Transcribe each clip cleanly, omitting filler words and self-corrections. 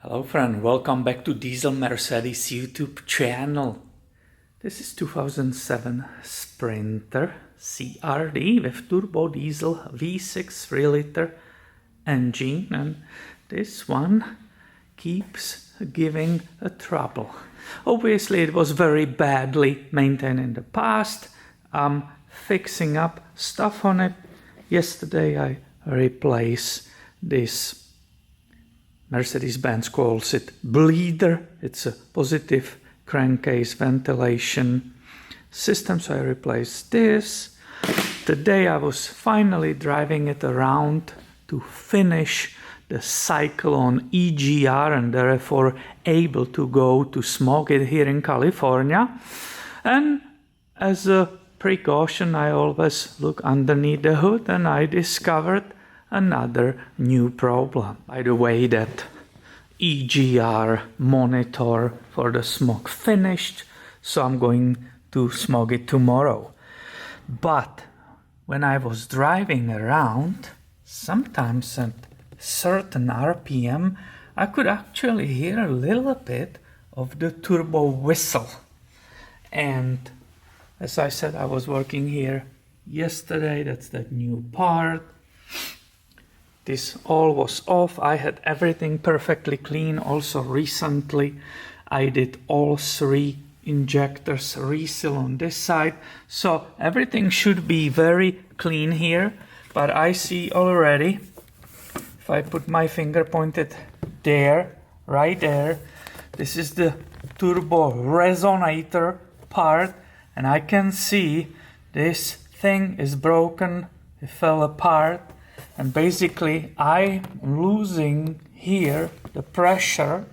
Hello friend, welcome back to Diesel Mercedes YouTube channel. This is 2007 Sprinter CRD with turbo diesel V6 3-liter engine, and this one keeps giving a trouble. Obviously it was very badly maintained in the past. I'm fixing up stuff on it. Yesterday I replaced this, Mercedes-Benz calls it bleeder. It's a positive crankcase ventilation system, so I replaced this. Today I was finally driving it around to finish the cycle on EGR and therefore able to go to smoke it here in California. And as a precaution, I always look underneath the hood, and I discovered another new problem. By the way, that EGR monitor for the smoke finished, so I'm going to smoke it tomorrow. But when I was driving around, sometimes at certain RPM, I could actually hear a little bit of the turbo whistle. And as I said, I was working here yesterday. That's that new part. This all was off. I had everything perfectly clean. Also recently I did all three injectors reseal on this side. So everything should be very clean here. But I see already, if I put my finger pointed there, right there, this is the turbo resonator part. And I can see this thing is broken. It fell apart. And basically I'm losing here the pressure,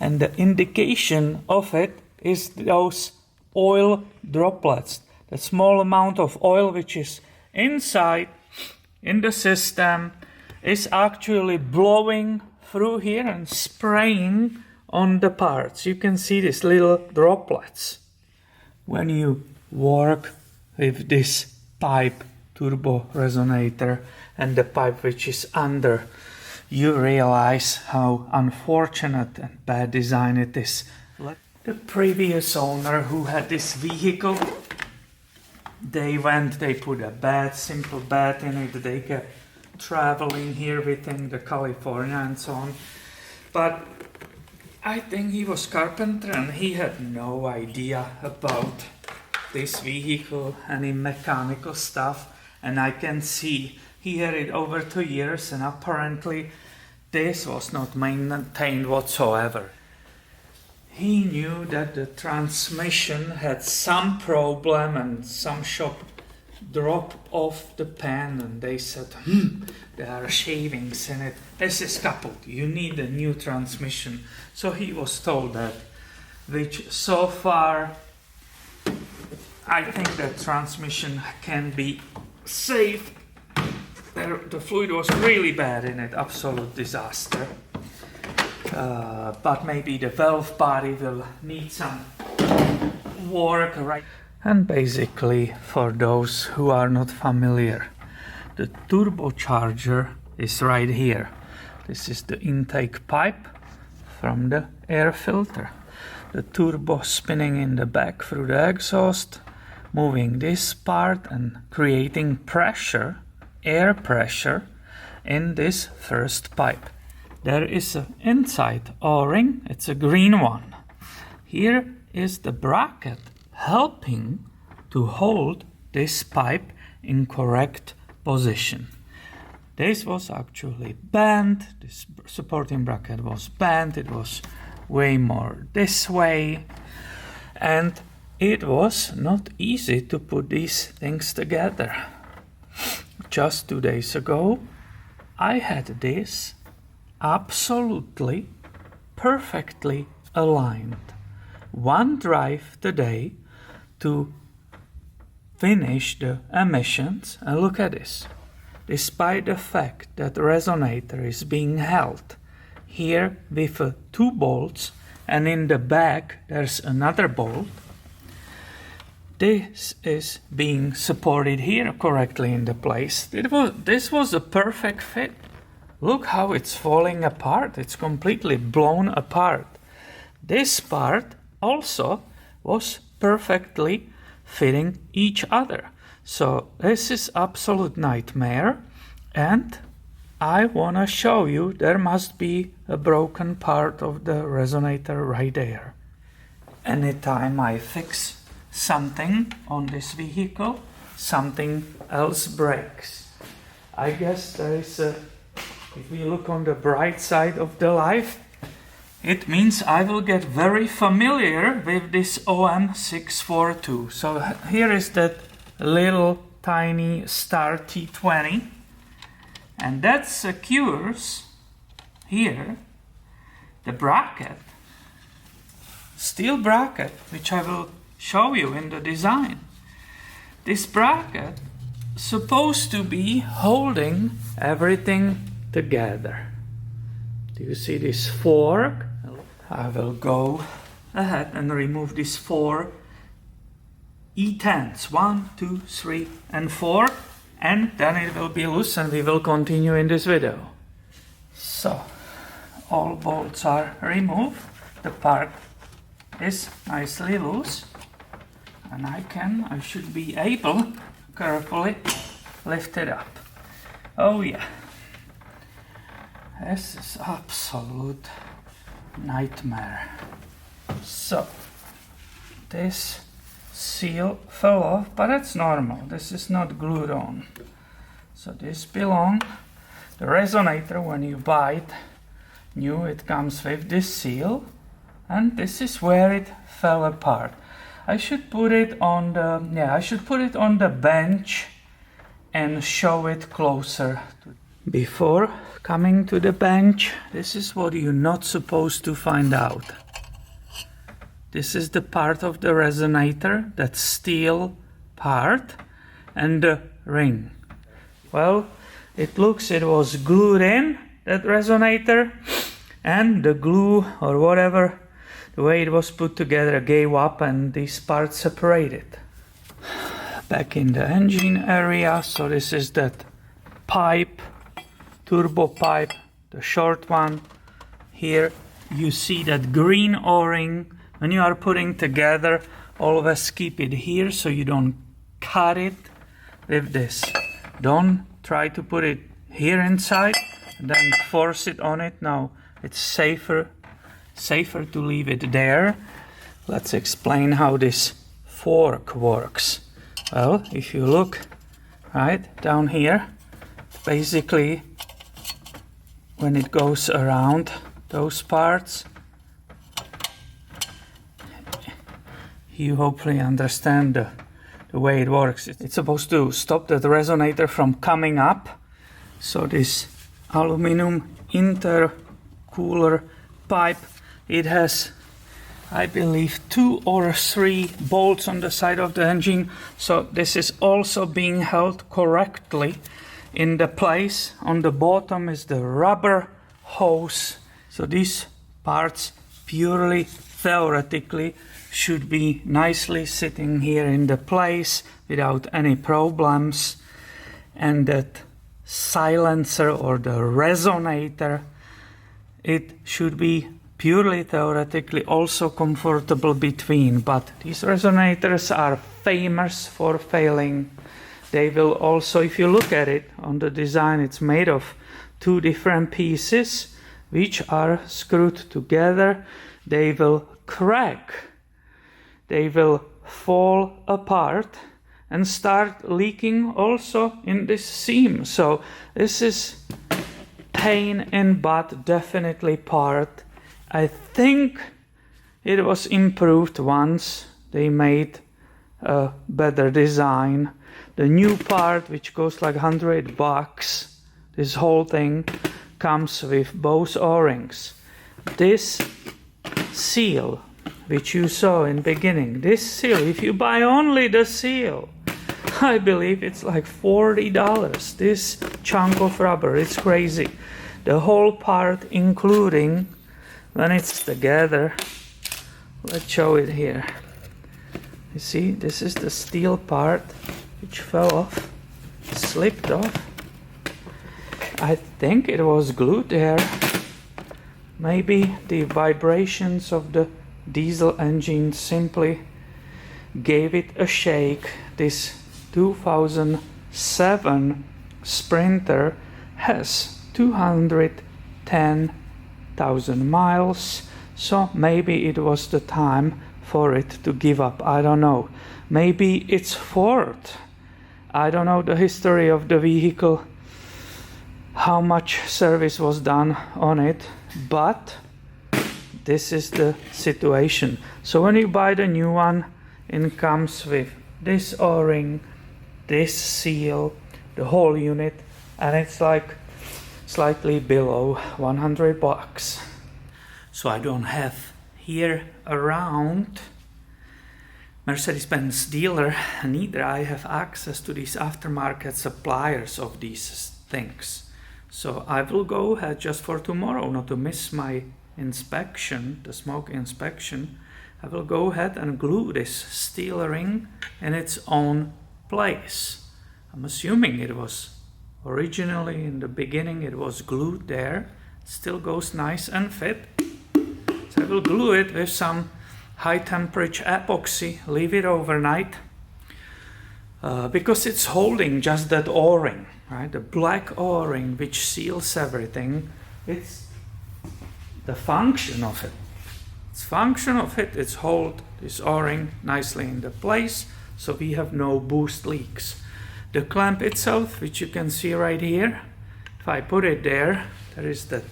and the indication of it is those oil droplets. The small amount of oil which is inside in the system is actually blowing through here and spraying on the parts. You can see these little droplets. When you work with this pipe turbo resonator and the pipe which is under, you realize how unfortunate and bad design it is. The previous owner who had this vehicle, they put a simple bed in it. They kept traveling here within the California and so on. But I think he was carpenter and he had no idea about this vehicle, any mechanical stuff. And I can see he had it over 2 years, and apparently this was not maintained whatsoever. He knew that the transmission had some problem and some shop dropped off the pan, and they said, there are shavings in it. This is coupled. You need a new transmission. So he was told that, which so far I think that transmission can be saved. The fluid was really bad in it, absolute disaster. But maybe the valve body will need some work, right? And basically, for those who are not familiar, the turbocharger is right here. This is the intake pipe from the air filter. The turbo spinning in the back through the exhaust, moving this part and creating pressure, air pressure, in this first pipe. There is an inside O-ring, it's a green one. Here is the bracket helping to hold this pipe in correct position. This was actually bent, this supporting bracket was bent, it was way more this way, and it was not easy to put these things together. Just 2 days ago, I had this absolutely perfectly aligned. One drive today to finish the emissions, and look at this. Despite the fact that the resonator is being held here with 2 bolts, and in the back there's another bolt, this is being supported here correctly in the place. This was a perfect fit. look how it's falling apart. It's completely blown apart. This part also was perfectly fitting each other. So this is absolute nightmare, and I want to show you there must be a broken part of the resonator right there. Anytime I fix something on this vehicle, something else breaks. I guess there is a, if we look on the bright side of the life, it means I will get very familiar with this OM642. So here is that little tiny star T20, and that secures here the bracket, steel bracket, which I will show you in the design. This bracket supposed to be holding everything together. Do you see this fork? I will go ahead and remove these 4 E10s, 1, 2, 3, and 4, and then it will be loose and we will continue in this video. So, all bolts are removed, the part is nicely loose, and I should be able to carefully lift it up. Oh yeah, this is absolute nightmare. So, this seal fell off, but that's normal. This is not glued on. So this belongs, the resonator, when you buy it new, it comes with this seal, and this is where it fell apart. I should put it on the bench and show it closer. Before coming to the bench, this is what you're not supposed to find out. This is the part of the resonator, that steel part, and the ring. Well, it looks it was glued in, that resonator, and the glue or whatever, the way it was put together gave up and these parts separated. Back in the engine area, so this is that pipe, turbo pipe, the short one. Here you see that green O-ring. When you are putting together, always keep it here so you don't cut it with this. Don't try to put it here inside and then force it on it. No, it's safer to leave it there. Let's explain how this fork works. Well, if you look right down here, basically when it goes around those parts, you hopefully understand the way it works. It's supposed to stop the resonator from coming up. So this aluminum intercooler pipe, it has, I believe, 2 or 3 bolts on the side of the engine. So this is also being held correctly in the place. On the bottom is the rubber hose. So these parts purely theoretically should be nicely sitting here in the place without any problems, and that silencer or the resonator, it should be purely theoretically also comfortable between, but these resonators are famous for failing. They will also, if you look at it on the design, it's made of 2 different pieces which are screwed together. They will crack. They will fall apart and start leaking also in this seam. So this is pain in butt, definitely part. I think it was improved once they made a better design. The new part, which costs like $100, this whole thing comes with both O-rings. This seal, which you saw in the beginning, this seal, if you buy only the seal, I believe it's like $40. This chunk of rubber, it's crazy. The whole part, including when it's together, let's show it here. You see, this is the steel part which fell off, slipped off. I think it was glued there. Maybe the vibrations of the diesel engine simply gave it a shake. This 2007 Sprinter has 210,000 miles, so maybe it was the time for it to give up. I don't know. Maybe it's fault. I don't know the history of the vehicle, how much service was done on it, but this is the situation. So when you buy the new one, it comes with this O-ring, this seal, the whole unit, and it's like slightly below $100. So I don't have here around Mercedes-Benz dealer, neither I have access to these aftermarket suppliers of these things. So I will go ahead just for tomorrow, not to miss my inspection, the smoke inspection. I will go ahead and glue this steel ring in its own place. I'm assuming it was originally in the beginning it was glued there. It still goes nice and fit. So I will glue it with some high temperature epoxy, leave it overnight, because it's holding just that O-ring, right? The black O-ring which seals everything. It's the function of it. It's hold this O-ring nicely in the place, so we have no boost leaks. The clamp itself, which you can see right here, if I put it there, there is that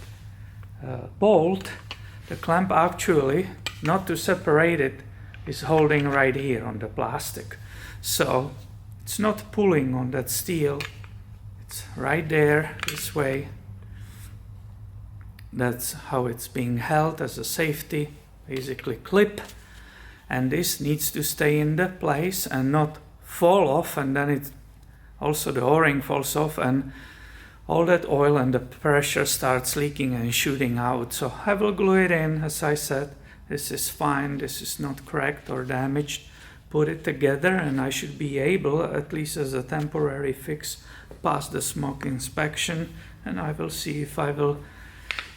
bolt. The clamp actually, not to separate it, is holding right here on the plastic. So it's not pulling on that steel. It's right there this way. That's how it's being held as a safety, basically clip. And this needs to stay in the place and not fall off, and then it also the O-ring falls off and all that oil and the pressure starts leaking and shooting out. So I will glue it in. As I said, this is fine, this is not cracked or damaged. Put it together and I should be able, at least as a temporary fix, pass the smoke inspection, and I will see if I will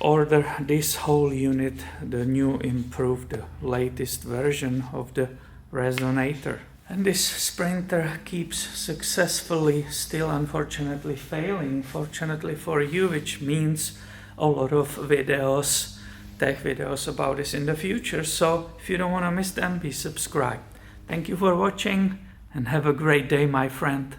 order this whole unit, the new improved, the latest version of the Resonator. And this Sprinter keeps successfully, still unfortunately failing, fortunately for you, which means a lot of videos, tech videos about this in the future. So if you don't want to miss them, be subscribed. Thank you for watching and have a great day, my friend.